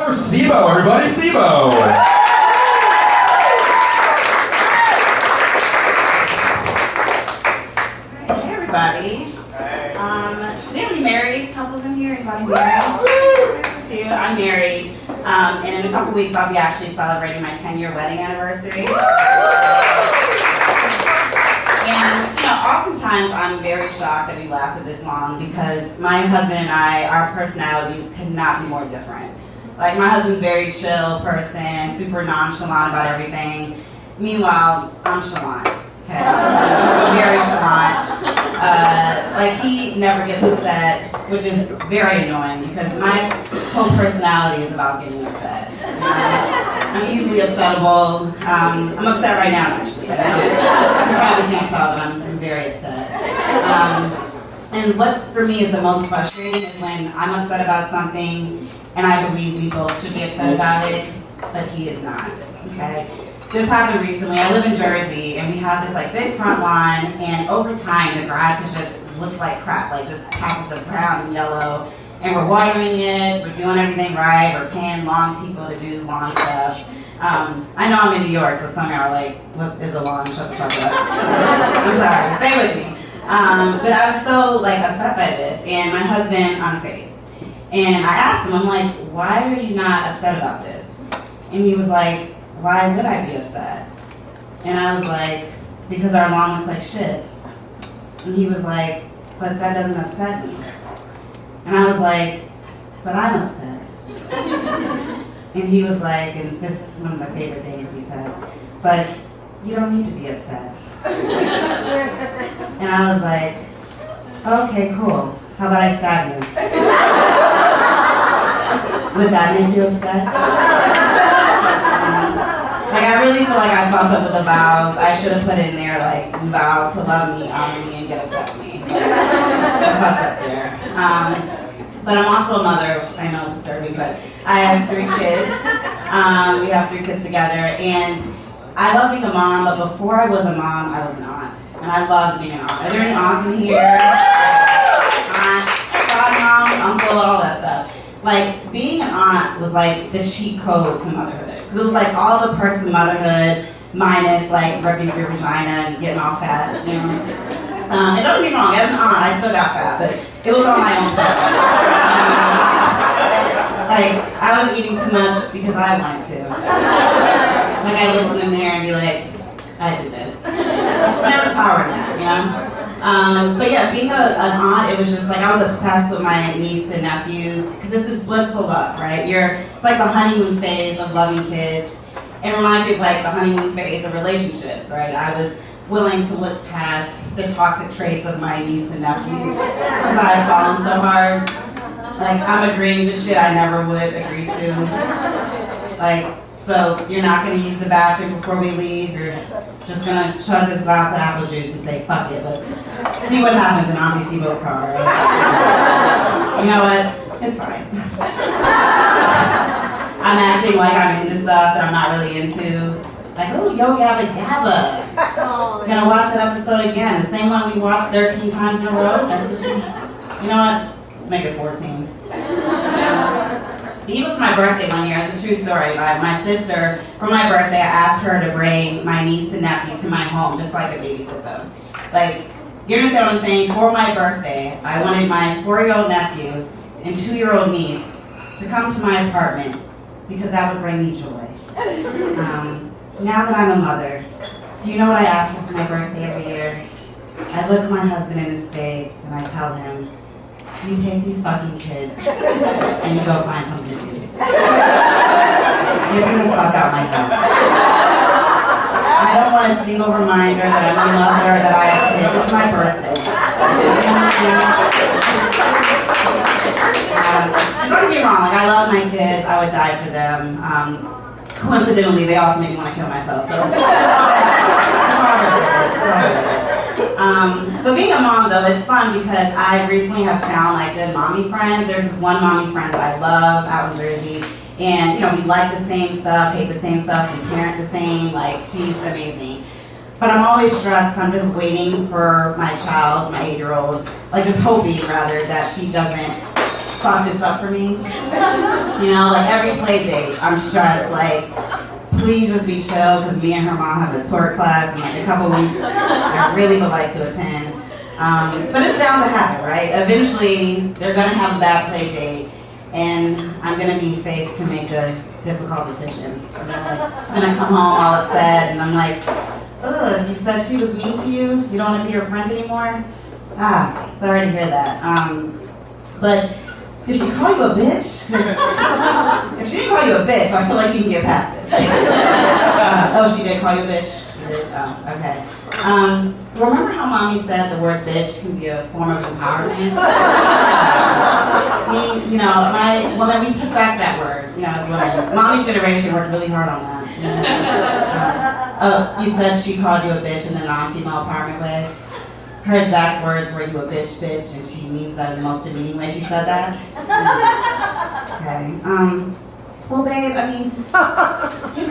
for Sibo, everybody, Sibo. Hey, everybody. Is anybody married? Couples in here? Anybody married? I'm married. And in a couple weeks, I'll be actually celebrating my 10-year wedding anniversary. And, oftentimes I'm very shocked that we lasted this long because my husband and I, our personalities could not be more different. Like, my husband's a very chill person, super nonchalant about everything. Meanwhile, I'm chalant, okay? Very chalant. He never gets upset, which is very annoying because my whole personality is about getting upset. I'm easily upsettable. I'm upset right now, actually. You probably can't tell, but I'm very upset. And what for me is the most frustrating is when I'm upset about something and I believe we both should be upset about it, but he is not, okay? This happened recently. I live in Jersey, and we have this big front lawn, and over time the grass looks like crap, just patches of brown and yellow. And we're watering it, we're doing everything right, we're paying lawn people to do lawn stuff. I know I'm in New York, so some of y'all are like, what is a lawn? Shut the fuck up. I'm sorry, stay with me. But I was so upset by this, and my husband unfazed. And I asked him, I'm like, why are you not upset about this? And he was like, why would I be upset? And I was like, because our lawn looks like shit. And he was like, but that doesn't upset me. And I was like, but I'm upset. And he was like, and this is one of my favorite things he says, but you don't need to be upset. And I was like, okay, cool. How about I stab you? Would that make you upset? I really feel like I fucked up with the vows. I should have put in there, you vow to love me, honor me, and get upset with me. I fucked up there. But I'm also a mother, which I know is disturbing, but I have 3 kids. We have 3 kids together, and I love being a mom, but before I was a mom, I was an aunt. And I loved being an aunt. Are there any aunts in here? Aunt, godmom, uncle, all that stuff. Being an aunt was the cheat code to motherhood. Because it was all the perks of motherhood, minus ripping up your vagina and getting all fat, And don't get me wrong, as an aunt, I still got fat, but it was on my own stuff. I was eating too much because I wanted to. I look in the mirror and be like, I did this. There was power in that, But yeah, being an aunt, it was just I was obsessed with my niece and nephews because it's this blissful love, right? It's the honeymoon phase of loving kids. It reminds me of the honeymoon phase of relationships, right? I was willing to look past the toxic traits of my niece and nephews because I had fallen so hard. I'm agreeing to shit I never would agree to. So you're not going to use the bathroom before we leave. You're just going to chug this glass of apple juice and say, fuck it, let's see what happens in Auntie Sibo's car, right? You know what? It's fine. I'm acting like I'm into stuff that I'm not really into. Oh, yo, Yabba Gabba. We're going to watch that episode again. The same one we watched 13 times in a row. That's what you know what? Let's make it 14. Even for my birthday one year, it's a true story. My sister, for my birthday, I asked her to bring my niece and nephew to my home just so I could babysit them. You understand what I'm saying? For my birthday, I wanted my 4-year-old nephew and 2-year-old niece to come to my apartment because that would bring me joy. Now that I'm a mother, do you know what I ask for my birthday every year? I look my husband in his face and I tell him, you take these fucking kids and you go find something to do. Get them the fuck out of my house. I don't want a single reminder that I'm a mother, that I have kids. It's my birthday. Don't get me wrong, I love my kids. I would die for them. Coincidentally, they also make me want to kill myself. So but being a mom, though, it's fun because I recently have found good mommy friends. There's this one mommy friend that I love out in Jersey, and we like the same stuff, hate the same stuff, we parent the same. She's amazing. But I'm always stressed. I'm just waiting for my child, my 8-year-old, just hoping rather that she doesn't fuck this up for me. You know, like every play date, I'm stressed, like, please just be chill, because me and her mom have a twerk class in like a couple weeks. I really would like to attend. But it's bound to happen, right? Eventually, they're gonna have a bad play date, and I'm gonna be faced to make a difficult decision. She's gonna come home all upset, and I'm like, ugh, you said she was mean to you? You don't wanna be her friend anymore? Ah, sorry to hear that. But did she call you a bitch? 'Cause if she didn't call you a bitch, I feel like you can get past this. Oh, she did call you a bitch? She did? Oh, okay. Remember how mommy said the word bitch can be a form of empowerment? You know, when we took back that word, you know, as women, mommy's generation worked really hard on that. You said she called you a bitch in the non-female empowerment way? Her exact words were, you a bitch, and she means that in the most demeaning way she said that? Okay. Well, babe, I mean, you